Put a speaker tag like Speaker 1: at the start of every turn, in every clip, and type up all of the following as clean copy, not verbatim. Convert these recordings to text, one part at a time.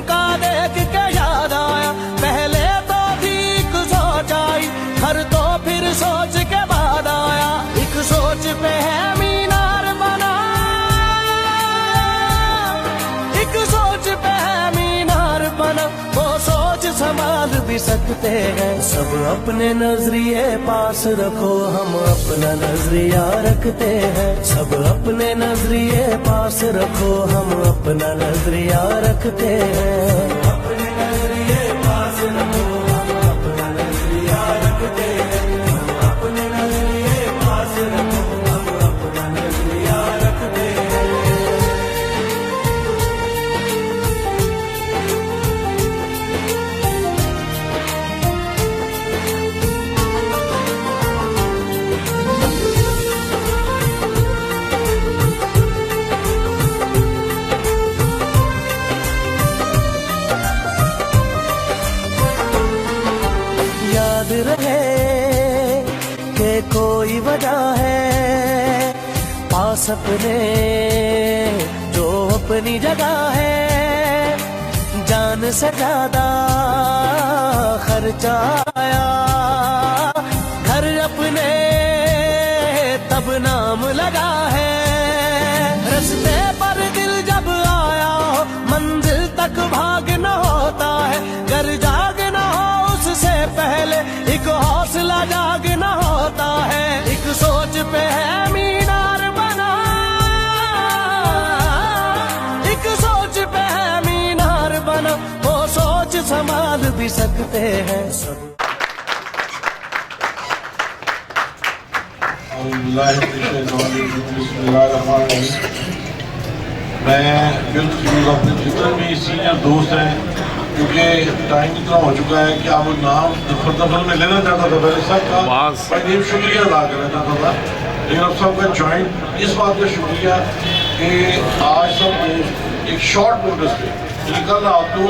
Speaker 1: उनका देख के याद आया, पहले तो थी एक सोच आई, घर तो फिर सोच के बाद आया, एक सोच पे है मीनार बना, एक सोच पे है मीनार बना, वो सोच संभाल भी सकते हैं। सब अपने नजरिए पास रखो, हम अपना नजरिया रखते हैं। सब अपने नजरिए पास रखो, हम अपना नजरिया रखते हैं। अपने नजरिए पास रखो, हम अपना नजरिया रखते हैं। अपने नजरिए पास रखो, हम अपना नजरिया रखते हैं। याद रहे कि कोई वजह है, पास अपने जो अपनी जगह है, जान से ज्यादा खर्चा आया, घर अपने तब नाम लगा है। रस्ते पर दिल जब आया हो, मंजिल तक भागना होता है, घर जागना हो उससे पहले एक हौसला जागना होता है। एक सोच पे है मीनार बना, एक सोच पे है मीनार बना, वो सोच संभाल भी सकते हैं सब।
Speaker 2: मैं बिल्कुल अपने जितने भी सीनियर दोस्त हैं, क्योंकि टाइम इतना हो चुका है कि आप नाम दफल में लेना चाहता था, पहले सबका भाई नेम शुक्रिया अदा करना चाहता था, लेकिन अब सबका ज्वाइंट इस बात का शुक्रिया कि आज सब दोस्त एक शॉर्ट नोटिस पे कल रात को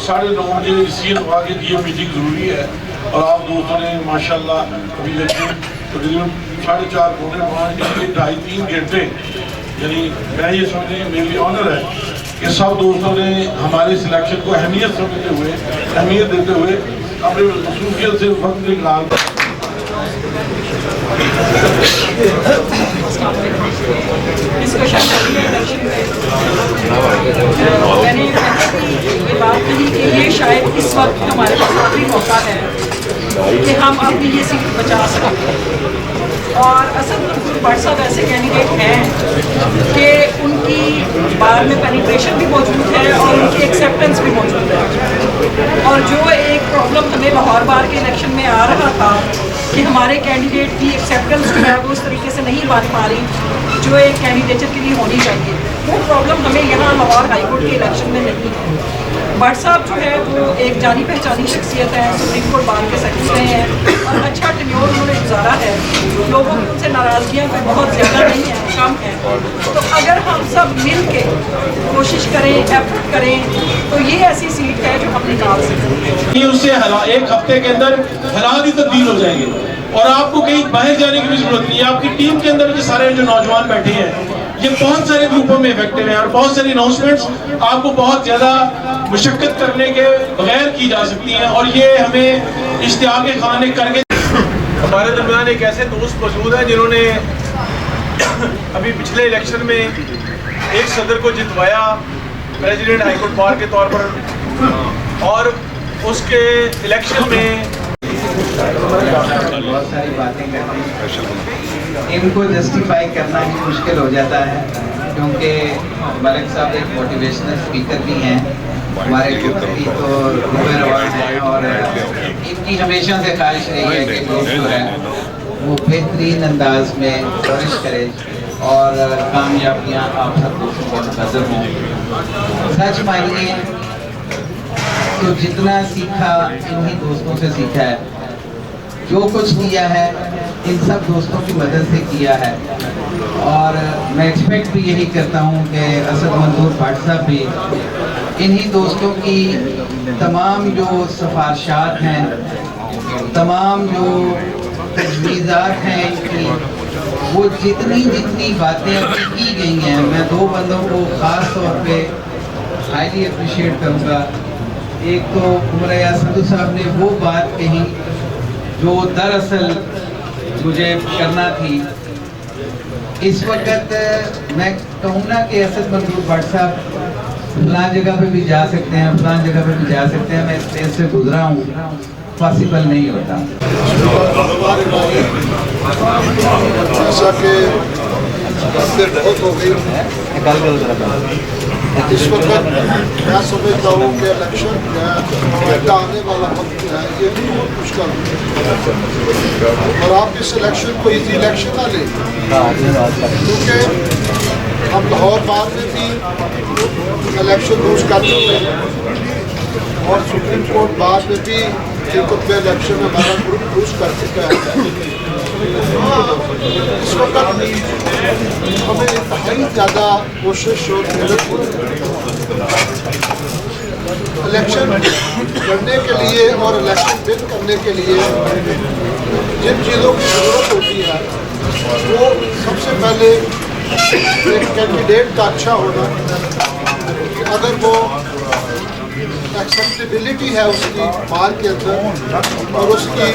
Speaker 2: 9:30 बजे इसी दफा के लिए मीटिंग ज़रूरी है, और आप दोस्तों ने माशाल्लाह अभी तकरीबन 4:30 पौने 5 2.5-3 घंटे, यानी मैं ये समझने मेरे लिए ऑनर है कि सब दोस्तों ने हमारे सिलेक्शन को अहमियत समझते हुए, अहमियत देते हुए अपने मसरूफियत से वक्त निकाल।
Speaker 3: मैंने ये बात कही कि ये शायद इस वक्त हमारे पास आखिरी मौका है कि हम अपनी ये सीट बचा सकते, और असद मंसूर भट्ट साहब ऐसे कैंडिडेट हैं कि उनकी बार में पेनिट्रेशन भी मौजूद है और उनकी एक्सेप्टेंस भी मौजूद है। और जो एक प्रॉब्लम हमें लाहौर बार के इलेक्शन में आ रहा था कि हमारे कैंडिडेट की एक्सेप्टेंस जो है वो उस तरीके से नहीं बन पा रही जो एक कैंडिडेचर के लिए होनी चाहिए, वो प्रॉब्लम हमें यहाँ लाहौर हाईकोर्ट के इलेक्शन में नहीं है। भट्ट साहब जो है वो एक जानी पहचानी शख्सियत है, सुप्रीम कोर्ट बार के सेक्रेटरी हैं और अच्छा टेन्योर उन्होंने गुजारा है। लोगों की उनसे नाराज़गियाँ कोई बहुत ज़्यादा नहीं है, कम है। तो अगर हम सब मिल के कोशिश करें, एफर्ट करें, तो ये ऐसी सीट है जो हम निकाल सकते हैं।
Speaker 4: उससे एक हफ्ते के अंदर हालात ही तब्दील हो जाएंगे और आपको कहीं बाहर जाने की भी जरूरत नहीं है। आपकी टीम के अंदर जो सारे जो नौजवान बैठे हैं, ये बहुत सारे ग्रुपों में इफेक्टिव हैं और बहुत सारी अनाउंसमेंट्स आपको बहुत ज़्यादा मुशक्कत करने के बगैर की जा सकती हैं, और ये हमें इश्तियाक खान ने करके। हमारे दरमियान एक ऐसे दोस्त मौजूद हैं जिन्होंने अभी पिछले इलेक्शन में एक सदर को जितवाया प्रेसिडेंट हाईकोर्ट बार के तौर पर, और उसके इलेक्शन में
Speaker 5: बहुत सारी बातें करते, इनको जस्टिफाई करना ही मुश्किल हो जाता है, क्योंकि मलिक साहब एक मोटिवेशनल स्पीकर भी हैं, हमारे ग्रुप की तो रूबेर अवार्ड हैं, और इनकी हमेशा से ख्वाहिश रही है कि लोग जो है वो बेहतरीन अंदाज में कोशिश करें और कामयाबियाँ आप सब दोस्तों को नजर हों। सच मानिए तो जितना सीखा इन्हीं दोस्तों से सीखा है, जो कुछ किया है इन सब दोस्तों की मदद से किया है, और मैं एक्सपेक्ट भी यही करता हूँ कि असद मंसूर भट्ट साहब भी इन्हीं दोस्तों की तमाम जो सिफारिशात हैं, तमाम जो तजवीज़ात हैं इनकी, वो जितनी बातें अभी की गई हैं, मैं दो बंदों को ख़ास तौर पे हाईली अप्रिशिएट करूँगा। एक तो उमर यार संधू साहब ने वो बात कही जो दरअसल मुझे करना थी। इस वक्त मैं कहूँ ना कि असद मंसूर भट्ट साहब फलां जगह पे भी जा सकते हैं, फलां जगह पे भी जा सकते हैं, मैं स्टेज से गुजरा हूँ, पॉसिबल नहीं होता।
Speaker 6: जैसा कि बातें बहुत हो गई, इस वक्त मैं समझता हूँ कि इलेक्शन का आने वाला वक्त है, ये बहुत मुश्किल है और आप इस इलेक्शन को इजी इलेक्शन ना लें, क्योंकि हम लाहौर बार में भी इलेक्शन लूज कर चुके हैं और सुप्रीम कोर्ट बार में भी में इलेक्शन में हमारा ग्रुप लूज कर चुका है। इस वक्त हमें इंतहाई ज़्यादा कोशिश और मेहनत इलेक्शन लड़ने के लिए और इलेक्शन विन करने के लिए जिन चीज़ों की ज़रूरत होती है वो सबसे पहले एक कैंडिडेट का अच्छा होना, अगर वो एक्सेप्टेबिलिटी है उसकी बाहर के अंदर और उसकी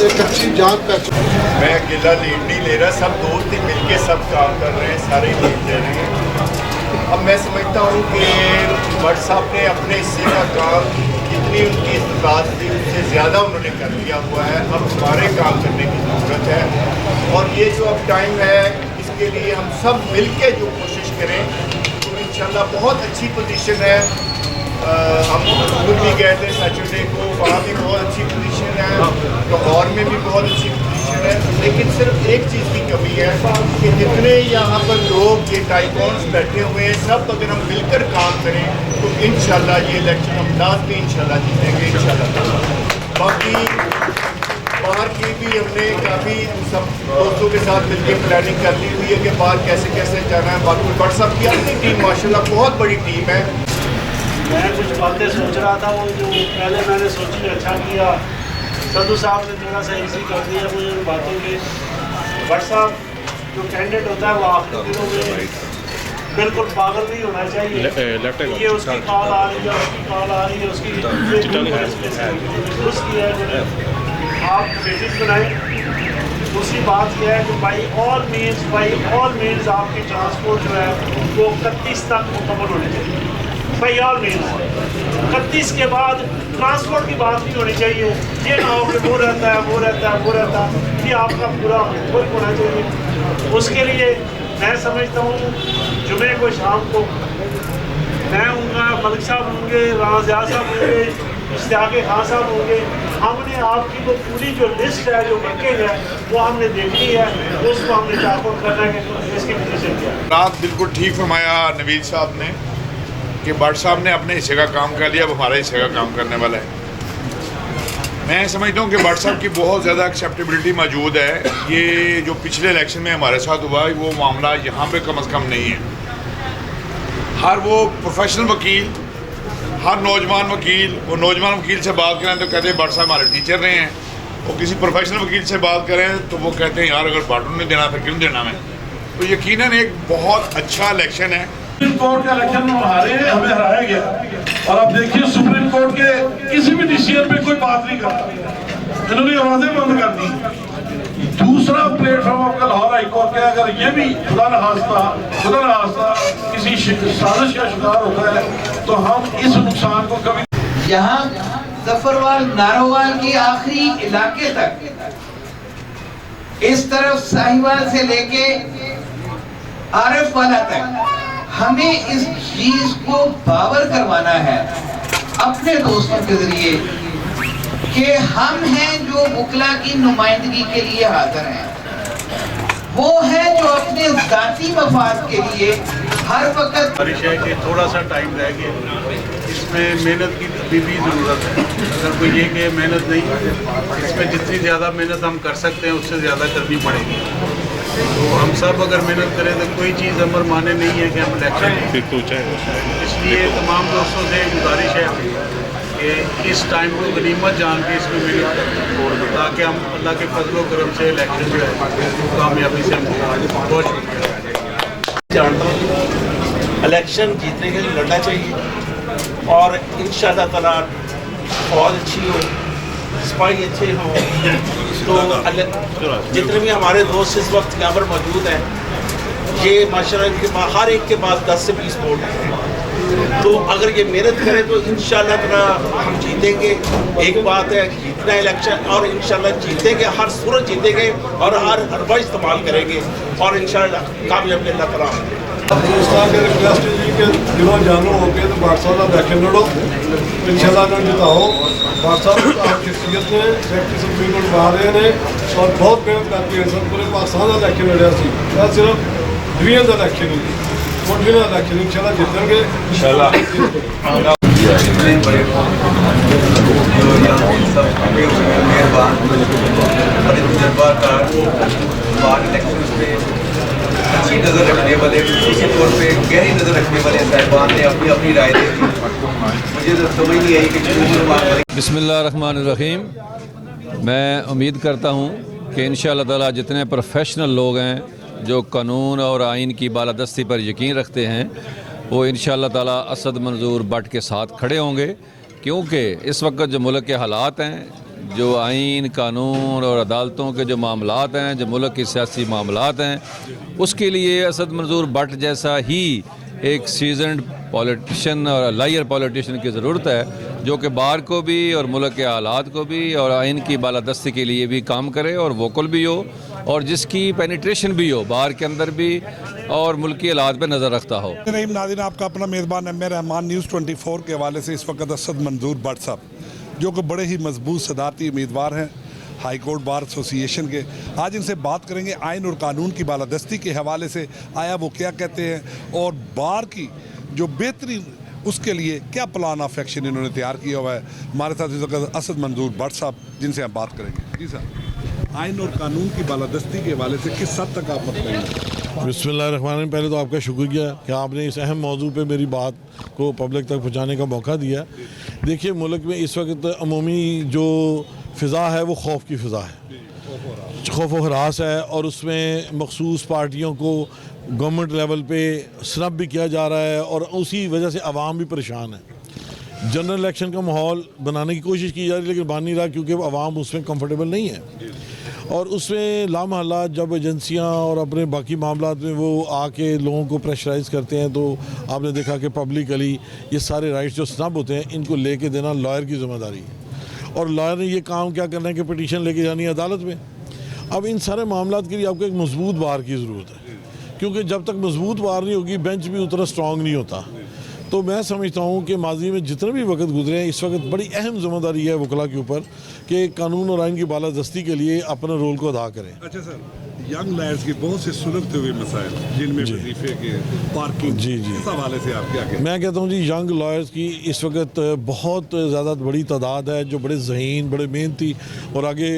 Speaker 6: एक अच्छी जान पहचान।
Speaker 7: मैं अकेला लीड नहीं ले रहा, सब दोस्त ही मिलके सब काम कर रहे हैं, सारे लीड ले रहे हैं। अब मैं समझता हूँ कि भट्ट साहब ने अपने हिस्से का काम जितनी उनकी इस्तात थी उससे ज़्यादा उन्होंने कर लिया हुआ है। अब हमारे काम करने की ज़रूरत है और ये जो अब टाइम है इसके लिए हम सब मिलके जो कोशिश करें तो इंशाल्लाह बहुत अच्छी पोजीशन है। हम खुद भी गए थे सैटरडे को, वहाँ भी बहुत अच्छी पोजीशन है, लाहौर में भी बहुत अच्छी पोजीशन है, लेकिन सिर्फ एक चीज़ की कमी है कि जितने यहाँ पर लोग ये टाइकॉन्स बैठे हुए हैं सब अगर हम मिलकर काम करें तो इंशाल्लाह ये इलेक्शन हम लास्ट में इंशाल्लाह जीतेंगे इंशाल्लाह। बाकी बाहर की भी हमने काफ़ी सब दोस्तों के साथ मिलकर प्लानिंग कर ली हुई है कि बाहर कैसे कैसे जाना है। बाकी भट्ट साहब की अपनी टीम माशाल्लाह बहुत बड़ी टीम है।
Speaker 8: मैं कुछ बातें सोच रहा था, वो जो पहले मैंने सोची अच्छा किया, संधू साहब ने थोड़ा सा इजी कर दिया मुझे उन बातों के। भट्ट साहब जो कैंडिडेट होता है वो आखिरी दिनों में बिल्कुल पागल नहीं होना चाहिए। ये उसकी कॉल आ रही है, उसकी कॉल आ रही है, उसकी उसकी है, आप बेसिस बनाएं। दूसरी बात यह है कि बाई ऑल मीन्स आपकी ट्रांसपोर्ट जो है वो 31 तक मुकम्मल होनी चाहिए। बाई ऑल मीन्स 31 के बाद ट्रांसपोर्ट की बात नहीं होनी चाहिए। ये ना हो कि वो रहता है, ये आपका पूरा वर्क होना चाहिए। उसके लिए मैं समझता हूँ जुमे को शाम को मैं होऊंगा, मलिक साहब होंगे, राना ज़िया साहब होंगे, इश्तियाक खान साहब होंगे। हमने आपकी वो पूरी जो लिस्ट है, जो वर्किंग है, वो हमने देखनी है, उसको हमने चाकआउट करना है कि इसकी पोजीशन क्या है।
Speaker 7: रात बिल्कुल ठीक फरमाया नवीद साहब ने कि भट्ट साहब ने अपने हिस्से का काम कर लिया, अब हमारे हिस्से का काम करने वाला है। मैं समझता हूँ कि भट्ट साहब की बहुत ज़्यादा एक्सेप्टेबिलिटी मौजूद है। ये जो पिछले इलेक्शन में हमारे साथ हुआ वो मामला यहाँ पे कम अज़ कम नहीं है। हर वो प्रोफेशनल वकील, हर नौजवान वकील, वो नौजवान वकील से बात करें तो कहते हैं भट्ट साहब हमारे टीचर रहे हैं। और किसी प्रोफेशनल वकील से बात करें तो वो कहते हैं यार अगर भट्ट ने देना था क्यों देना मैं। तो यकीनन एक बहुत अच्छा इलेक्शन है।
Speaker 2: सुप्रीम कोर्ट का इलेक्शन में हारे हैं, हमें हराया गया और अब देखिए सुप्रीम कोर्ट के किसी भी डिसीजन पे कोई बात नहीं करता, इन्होंने आवाजें बंद कर दी। दूसरा प्लेटफॉर्म आपका लाहौर हाई कोर्ट का, अगर ये भी खुदा न खास्ता किसी साजिश का शिकार होता है तो हम इस नुकसान को कभी।
Speaker 5: यहाँ जफरवाल नारोवाल की आखिरी इलाके तक, इस तरफ साहिवाल से लेके आरिफ वाला तक, हमें इस चीज को बावर करवाना है अपने दोस्तों के जरिए कि हम हैं जो वकला की नुमाइंदगी के लिए हाजिर हैं। वो है जो अपने जाती मफाद के लिए हर वक्त।
Speaker 8: बारिश है कि थोड़ा सा टाइम रह गया, इसमें मेहनत की भी ज़रूरत है। अगर कोई ये कि मेहनत नहीं, इसमें जितनी ज़्यादा मेहनत हम कर सकते हैं उससे ज़्यादा करनी पड़ेगी। तो हम सब अगर मेहनत करें तो कोई चीज़ अमर माने नहीं है कि हम इलेक्शन। इसलिए तमाम दोस्तों से गुजारिश है कि इस टाइम को गनीमत जान के इसमें मेहनत करें ताकि हम अल्लाह के फजल व करम से इलेक्शन जो है कामयाबी से हम बहुत शुक्रिया।
Speaker 9: जानता हूँ इलेक्शन जीतने के लिए लड़ना चाहिए,
Speaker 8: और इंशाअल्लाह ताला फौज अच्छी हो, सिपाही अच्छे हों, तो जितने भी हमारे दोस्त इस वक्त यहाँ पर मौजूद हैं, ये माशाल्लाह इनके पास हर एक के पास 10 से 20 वोट हैं। तो अगर ये मेहनत करें तो इंशाअल्लाह ताला हम जीतेंगे। एक बात है जीतना इलेक्शन, और इंशाअल्लाह जीतेंगे, हर सूरत जीतेंगे और हर हरबा इस्तेमाल करेंगे और इंशाअल्लाह कामयाबी अल्लाह ताला हमें।
Speaker 6: पाकिस्तान के रिक्वेस्ट है जी कि दिलों जानो हो के तो बादशाह का इलेक्शन लड़ो, इंशाल्लाह जिताओ। बादशाह आपकी शख्सियत ने सेक्रेटरी सुप्रीम कोर्ट बाहर रहे हैं और बहुत मेहनत करके सब पूरे पाकिस्तान का इलेक्शन लड़िया सी। सिर्फ डिवीजन का इलेक्शन ही कोर्ट का इलेक्शन इंशाल्लाह जीतेंगे इंशाल्लाह।
Speaker 9: अच्छी नज़र रखने वाले, किसी तौर पे गहरी नज़र रखने वाले साहिबान ने अपनी अपनी राय दी। मुझे तो समझ नहीं आई कि
Speaker 10: बिस्मिल्लाहिर्रहमानिर्रहीम। मैं उम्मीद करता हूँ कि इंशाअल्लाह ताला जितने प्रोफेशनल लोग हैं जो कानून और आइन की बालादस्ती पर यकीन रखते हैं, वो इंशाअल्लाह ताला असद मंजूर भट्ट के साथ खड़े होंगे, क्योंकि इस वक्त जो मुल्क के हालात हैं, जो आइन कानून और अदालतों के जो मामलात हैं, जो मुल्क के सियासी मामलात हैं, उसके लिए असद मंजूर भट्ट जैसा ही एक सीजनड पॉलिटिशियन और लायर पॉलिटिशियन की ज़रूरत है, जो कि बार को भी और मुल्क के हालात को भी और आइन की बालादस्ती के लिए भी काम करे और वोकल भी हो, और जिसकी पेनिट्रेशन भी हो बार के अंदर भी और मुल्की हालात पे नज़र रखता हो।
Speaker 11: नईम नाज़रीन, आपका अपना मेज़बान एम ए रहमान न्यूज़ 24 के हवाले से इस वक्त असद मंजूर भट्ट साहब, जो कि बड़े ही मजबूत सदारती उम्मीदवार हैं हाई कोर्ट बार एसोसिएशन के, आज इनसे बात करेंगे आइन और कानून की बालादस्ती के हवाले से। आया वो क्या कहते हैं और बार की जो बेहतरीन उसके लिए क्या प्लान ऑफ एक्शन इन्होंने तैयार किया हुआ है। हमारे साथ इस वक्त असद मंजूर भट्ट साहब, जिनसे हम बात करेंगे। जी सर, आइन और कानून की बालादस्ती के हवाले से किस हद तक आप बताएंगे?
Speaker 2: बिस्मिल्लाहिर्रहमानिर्रहीम। पहले तो आपका शुक्रिया कि आपने इस अहम मौजू पे मेरी बात को पब्लिक तक पहुँचाने का मौका दिया। देखिए, मुल्क में इस वक्त अमूमी जो फ़िज़ा है वो खौफ की फ़िज़ा है, खौफ व हरास है, और उसमें मखसूस पार्टियों को गवर्नमेंट लेवल पे स्नब भी किया जा रहा है और उसी वजह से आवाम भी परेशान है। जनरल इलेक्शन का माहौल बनाने की कोशिश की जा रही है, लेकिन बन नहीं रहा क्योंकि आवाम उसमें कंफर्टेबल नहीं है, और उसमें लामहल्ला जब एजेंसियां और अपने बाकी मामलात में वो आके लोगों को प्रेशराइज़ करते हैं, तो आपने देखा कि पब्लिकली ये सारे राइट्स जो स्नब होते हैं इनको लेके देना लॉयर की ज़िम्मेदारी है, और लॉयर ने ये काम क्या करना है कि पिटीशन लेके जानी है अदालत में। अब इन सारे मामलात के लिए आपको एक मजबूत बार की ज़रूरत है, क्योंकि जब तक मजबूत बार नहीं होगी बेंच भी उतना स्ट्रॉन्ग नहीं होता। तो मैं समझता हूँ कि माजी में जितने भी वक्त गुजरे हैं, इस वक्त बड़ी अहम जिम्मेदारी है वकला के ऊपर कि कानून और आइन की बालादस्ती के लिए अपने रोल को अदा करें।
Speaker 11: अच्छा सर, यंग लायर्स के बहुत से सुलझते हुए मसाइल, जिनमें वजीफे के, पार्किंग,
Speaker 2: जी
Speaker 11: इस हवाले से आप क्या कहते हैं?
Speaker 2: मैं कहता हूँ जी, यंग लॉयर्स की इस वक्त बहुत ज़्यादा बड़ी तादाद है जो बड़े ज़हीन, बड़े मेहनती और आगे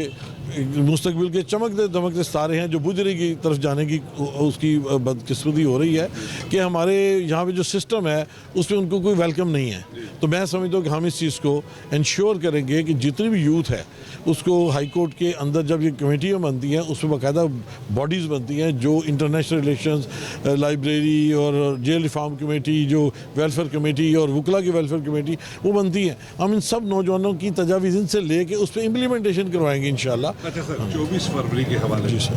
Speaker 2: मुस्तकबिल के चमकते दमकते सितारे हैं, जो बुजरी की तरफ जाने की उसकी बदकिस्मती हो रही है कि हमारे यहाँ पे जो सिस्टम है उसमें उनको कोई वेलकम नहीं है। तो मैं समझता हूँ कि हम इस चीज़ को इंश्योर करेंगे कि जितनी भी यूथ है उसको हाई कोर्ट के अंदर जब ये कमेटियाँ बनती हैं उसमें बाकायदा बॉडीज़ बनती हैं जो इंटरनेशनल रिलेशंस, लाइब्रेरी और जेल रिफॉर्म कमेटी, जो वेलफेयर कमेटी और वकला की वेलफेयर कमेटी वो बनती हैं। हम इन सब नौजवानों की तजावीज़ इनसे ले कर उस पर इम्प्लीमेंटेशन करवाएंगे इंशाल्लाह।
Speaker 11: अच्छा सर, 24 फरवरी के हवाले से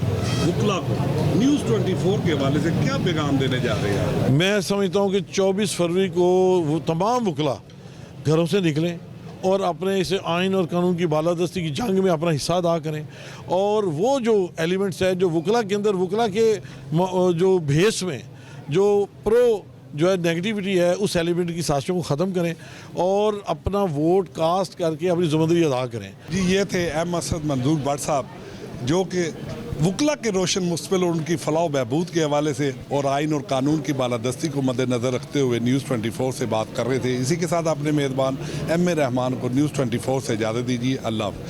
Speaker 11: वकला को न्यूज़ 24 के हवाले से क्या पैगाम देने जा रहे हैं?
Speaker 2: मैं समझता हूँ कि 24 फरवरी को वो तमाम वकला घरों से निकलें और अपने इसे आइन और कानून की बालादस्ती की जंग में अपना हिस्सा अदा करें, और वो जो एलिमेंट्स है जो वकला के अंदर, वकला के जो भेस में जो प्रो जो है नेगेटिविटी है, उस एलिमेंट की साजिशों को ख़त्म करें और अपना वोट कास्ट करके अपनी ज़िम्मेदारी अदा करें।
Speaker 11: जी, ये थे एम असद मंजूर भट्ट साहब, जो कि वकला के रोशन मुस्तकबिल और उनकी फलाह बहबूद के हवाले से और आइन और कानून की बालादस्ती को मद्देनज़र रखते हुए न्यूज़ 24 से बात कर रहे थे। इसी के साथ अपने मेज़बान एम ए रहमान को न्यूज़ 24 से इजाज़त दीजिए। अल्लाह।